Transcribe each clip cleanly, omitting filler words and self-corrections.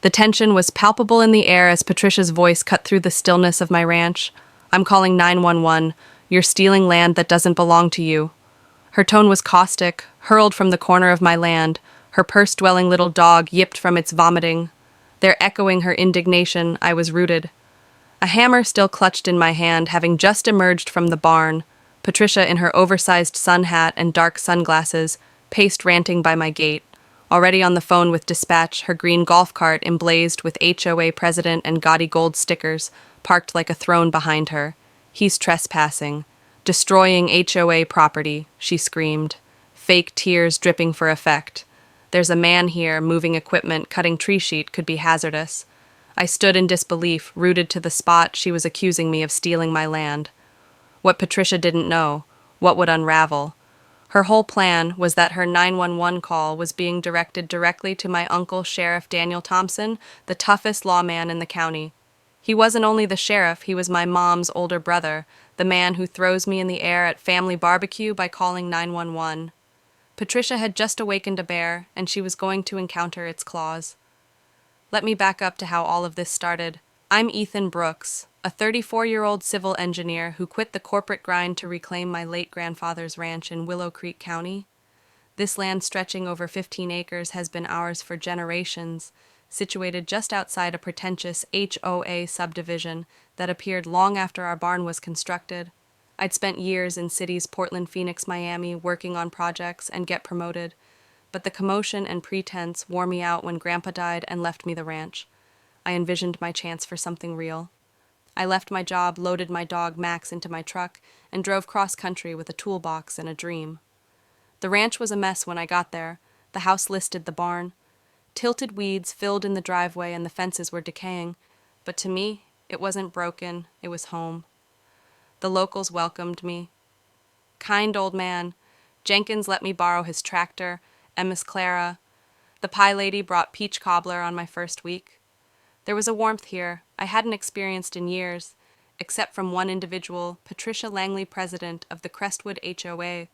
The tension was palpable in the air as Patricia's voice cut through the stillness of my ranch. "I'm calling 911. You're stealing land that doesn't belong to you." Her tone was caustic, hurled from the corner of my land. Her purse-dwelling little dog yipped from its vomiting. There, echoing her indignation, I was rooted. A hammer still clutched in my hand, having just emerged from the barn. Patricia, in her oversized sun hat and dark sunglasses, paced ranting by my gate. Already on the phone with dispatch, her green golf cart emblazed with HOA president and gaudy gold stickers, parked like a throne behind her. "He's trespassing. Destroying HOA property," she screamed, fake tears dripping for effect. "There's a man here, moving equipment, cutting tree sheet could be hazardous." I stood in disbelief, rooted to the spot she was accusing me of stealing my land. What Patricia didn't know, what would unravel. Her whole plan was that her 911 call was being directed directly to my uncle, Sheriff Daniel Thompson, the toughest lawman in the county. He wasn't only the sheriff, he was my mom's older brother, the man who throws me in the air at family barbecue by calling 911. Patricia had just awakened a bear, and she was going to encounter its claws. Let me back up to how all of this started. I'm Ethan Brooks, a 34-year-old civil engineer who quit the corporate grind to reclaim my late grandfather's ranch in Willow Creek County. This land, stretching over 15 acres, has been ours for generations, situated just outside a pretentious HOA subdivision that appeared long after our barn was constructed. I'd spent years in cities Portland, Phoenix, Miami, working on projects and get promoted, but the commotion and pretense wore me out when Grandpa died and left me the ranch. I envisioned my chance for something real. I left my job, loaded my dog Max into my truck, and drove cross-country with a toolbox and a dream. The ranch was a mess when I got there. The house listed the barn. Tilted weeds filled in the driveway and the fences were decaying, but to me, it wasn't broken, it was home. The locals welcomed me. Kind old man. Jenkins let me borrow his tractor, and Miss Clara. The pie lady brought peach cobbler on my first week. There was a warmth here I hadn't experienced in years, except from one individual, Patricia Langley, president of the Crestwood HOA.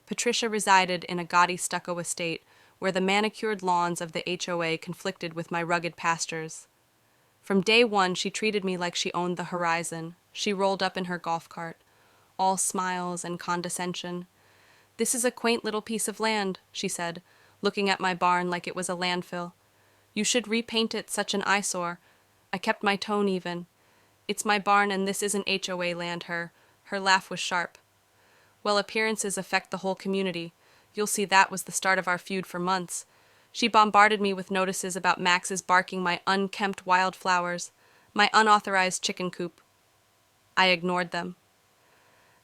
Patricia resided in a gaudy stucco estate where the manicured lawns of the HOA conflicted with my rugged pastures. From day one, she treated me like she owned the horizon. She rolled up in her golf cart, all smiles and condescension. "This is a quaint little piece of land," she said, looking at my barn like it was a landfill. "You should repaint it, such an eyesore." I kept my tone even. "It's my barn and this isn't HOA land." Her laugh was sharp. "Well, appearances affect the whole community. You'll see that was the start of our feud for months." She bombarded me with notices about Max's barking my unkempt wildflowers, my unauthorized chicken coop. I ignored them.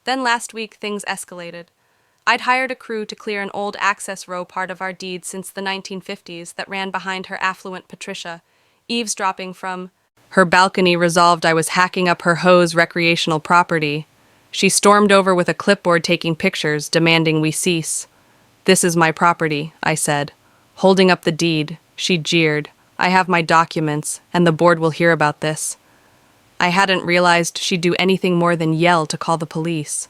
Then last week, things escalated. I'd hired a crew to clear an old access row part of our deed since the 1950s that ran behind her affluent Patricia, eavesdropping from her balcony. Resolved I was hacking up her hoe's recreational property. She stormed over with a clipboard taking pictures, demanding we cease. "This is my property," I said. Holding up the deed, she jeered. "I have my documents, and the board will hear about this." I hadn't realized she'd do anything more than yell to call the police.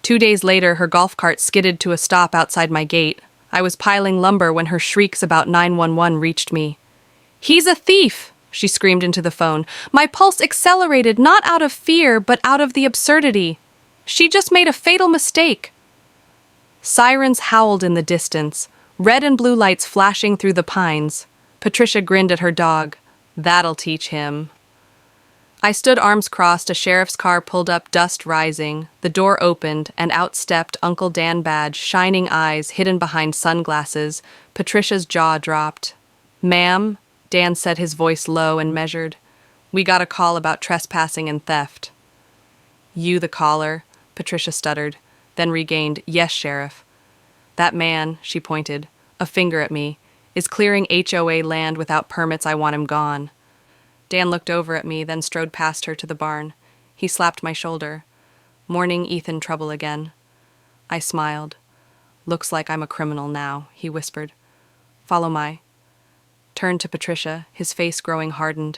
2 days later, her golf cart skidded to a stop outside my gate. I was piling lumber when her shrieks about 911 reached me. "He's a thief!" she screamed into the phone. My pulse accelerated, not out of fear, but out of the absurdity. She just made a fatal mistake. Sirens howled in the distance, red and blue lights flashing through the pines. Patricia grinned at her dog. "That'll teach him." I stood arms crossed. A sheriff's car pulled up, dust rising. The door opened, and out stepped Uncle Dan Badge, shining eyes hidden behind sunglasses. Patricia's jaw dropped. "Ma'am," Dan said, his voice low and measured, "we got a call about trespassing and theft." "You the caller?" Patricia stuttered, then regained, "Yes, Sheriff. That man," she pointed, a finger at me, "is clearing HOA land without permits. I want him gone." Dan looked over at me, then strode past her to the barn. He slapped my shoulder. "Morning, Ethan, trouble again." I smiled. "Looks like I'm a criminal now," he whispered. "Follow my..." Turned to Patricia, his face growing hardened.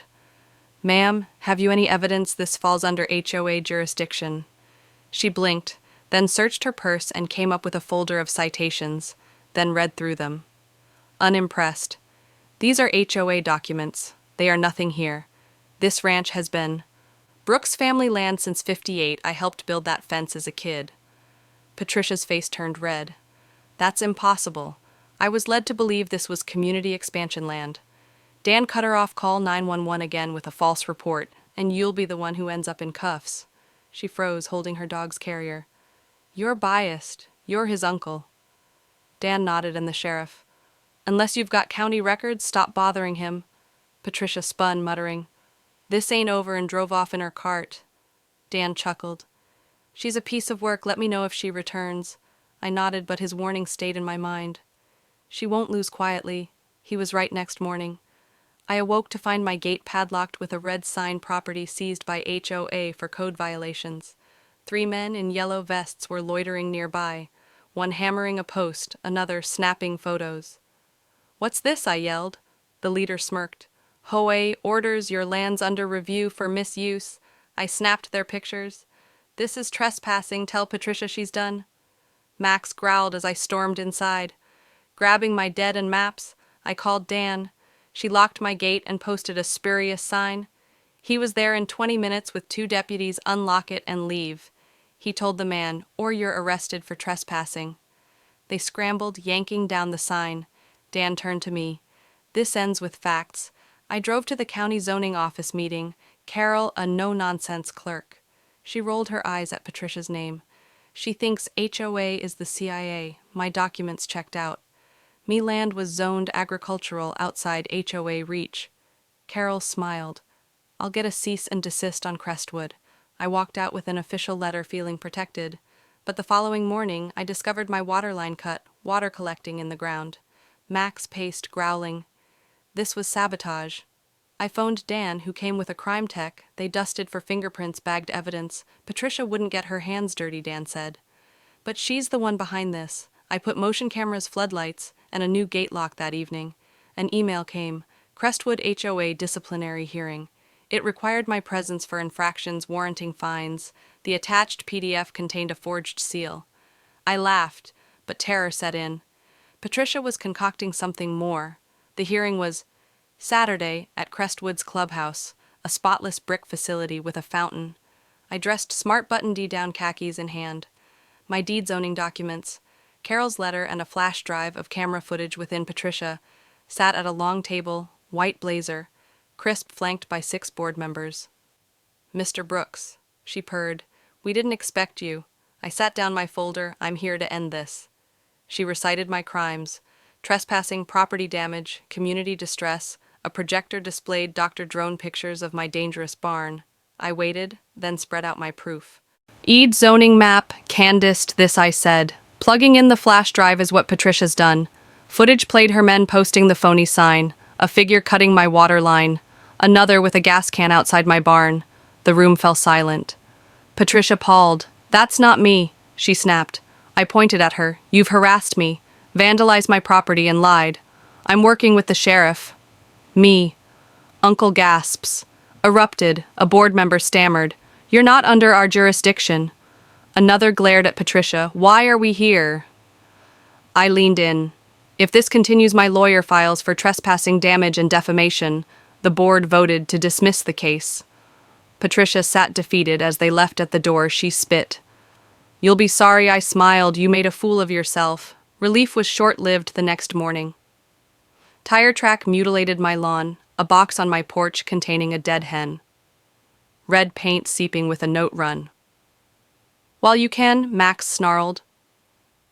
"Ma'am, have you any evidence this falls under HOA jurisdiction?" She blinked, then searched her purse and came up with a folder of citations, then read through them. Unimpressed. These are HOA documents. They are nothing here. This ranch has been Brooks family land since '58. I helped build that fence as a kid. Patricia's face turned red. That's impossible. I was led to believe this was community expansion land. Dan cut her off. Call 911 again with a false report, and you'll be the one who ends up in cuffs. She froze, holding her dog's carrier. You're biased. You're his uncle. Dan nodded, and the sheriff. Unless you've got county records, stop bothering him. Patricia spun, muttering, This ain't over, and drove off in her cart. Dan chuckled. She's a piece of work. Let me know if she returns. I nodded, but his warning stayed in my mind. She won't lose quietly. He was right next morning. I awoke to find my gate padlocked with a red sign, property seized by HOA for code violations. 3 men in yellow vests were loitering nearby, one hammering a post, another snapping photos. What's this? I yelled. The leader smirked. HOA orders your lands under review for misuse. I snapped their pictures. This is trespassing. Tell Patricia she's done. Max growled as I stormed inside. Grabbing my deed and maps, I called Dan. She locked my gate and posted a spurious sign. He was there in 20 minutes with 2 deputies. Unlock it and leave. He told the man, or you're arrested for trespassing. They scrambled, yanking down the sign. Dan turned to me. This ends with facts. I drove to the county zoning office meeting. Carol, a no-nonsense clerk. She rolled her eyes at Patricia's name. She thinks HOA is the CIA. My documents checked out. Me land was zoned agricultural outside HOA reach. Carol smiled. I'll get a cease and desist on Crestwood. I walked out with an official letter, feeling protected. But the following morning, I discovered my water line cut, water collecting in the ground. Max paced, growling. This was sabotage. I phoned Dan, who came with a crime tech. They dusted for fingerprints, bagged evidence. Patricia wouldn't get her hands dirty, Dan said. But she's the one behind this. I put motion cameras, floodlights, and a new gate lock that evening. An email came. Crestwood HOA disciplinary hearing. It required my presence for infractions warranting fines. The attached PDF contained a forged seal. I laughed, but terror set in. Patricia was concocting something more. The hearing was Saturday at Crestwood's clubhouse, a spotless brick facility with a fountain. I dressed smart, button-down khakis in hand. My deed zoning documents, Carol's letter, and a flash drive of camera footage within. Patricia sat at a long table, white blazer, crisp, flanked by 6 board members. Mr. Brooks, she purred, we didn't expect you. I sat down my folder. I'm here to end this. She recited my crimes: trespassing, property damage, community distress. A projector displayed Dr. Drone pictures of my dangerous barn. I waited, then spread out my proof. Eid zoning map, Candace, this I said. Plugging in the flash drive is what Patricia's done. Footage played her men posting the phony sign, a figure cutting my water line, another with a gas can outside my barn. The room fell silent. Patricia palled. That's not me, she snapped. I pointed at her. You've harassed me, vandalized my property, and lied. I'm working with the sheriff. Me. Uncle gasps. Erupted. A board member stammered. You're not under our jurisdiction. Another glared at Patricia. Why are we here? I leaned in. If this continues, my lawyer files for trespassing, damage, and defamation. The board voted to dismiss the case. Patricia sat defeated. As they left at the door, she spit. You'll be sorry. I smiled. You made a fool of yourself. Relief was short-lived the next morning. Tire track mutilated my lawn, a box on my porch containing a dead hen. Red paint seeping with a note run. While you can, Max snarled.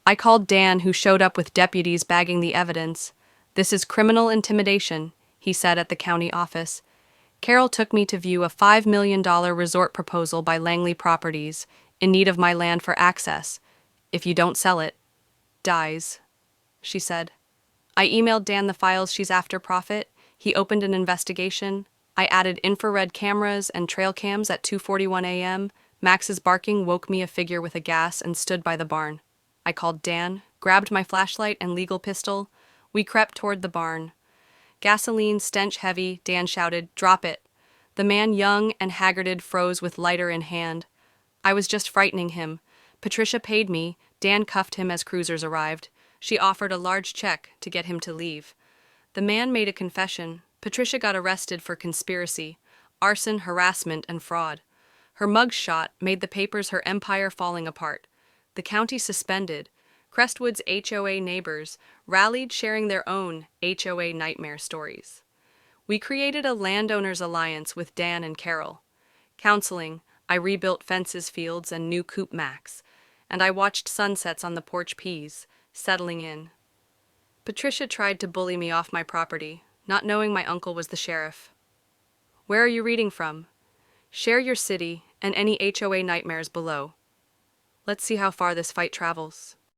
I called Dan, who showed up with deputies bagging the evidence. This is criminal intimidation, he said at the county office. Carol took me to view a $5 million resort proposal by Langley Properties, in need of my land for access. If you don't sell it, dies, she said. I emailed Dan the files. She's after profit. He opened an investigation. I added infrared cameras and trail cams at 2:41 a.m. Max's barking woke me. A figure with a gas and stood by the barn. I called Dan, grabbed my flashlight and legal pistol. We crept toward the barn. Gasoline stench heavy. Dan shouted, "Drop it." The man, young and haggarded, froze with lighter in hand. I was just frightening him. Patricia paid me. Dan cuffed him as cruisers arrived. She offered a large check to get him to leave. The man made a confession. Patricia got arrested for conspiracy, arson, harassment, and fraud. Her mugshot made the papers her empire falling apart. The county suspended. Crestwood's HOA neighbors rallied, sharing their own HOA nightmare stories. We created a landowners alliance with Dan and Carol. Counseling, I rebuilt fences, fields, and new coop max, and I watched sunsets on the porch peas, settling in. Patricia tried to bully me off my property, not knowing my uncle was the sheriff. Where are you reading from? Share your city and any HOA nightmares below. Let's see how far this fight travels.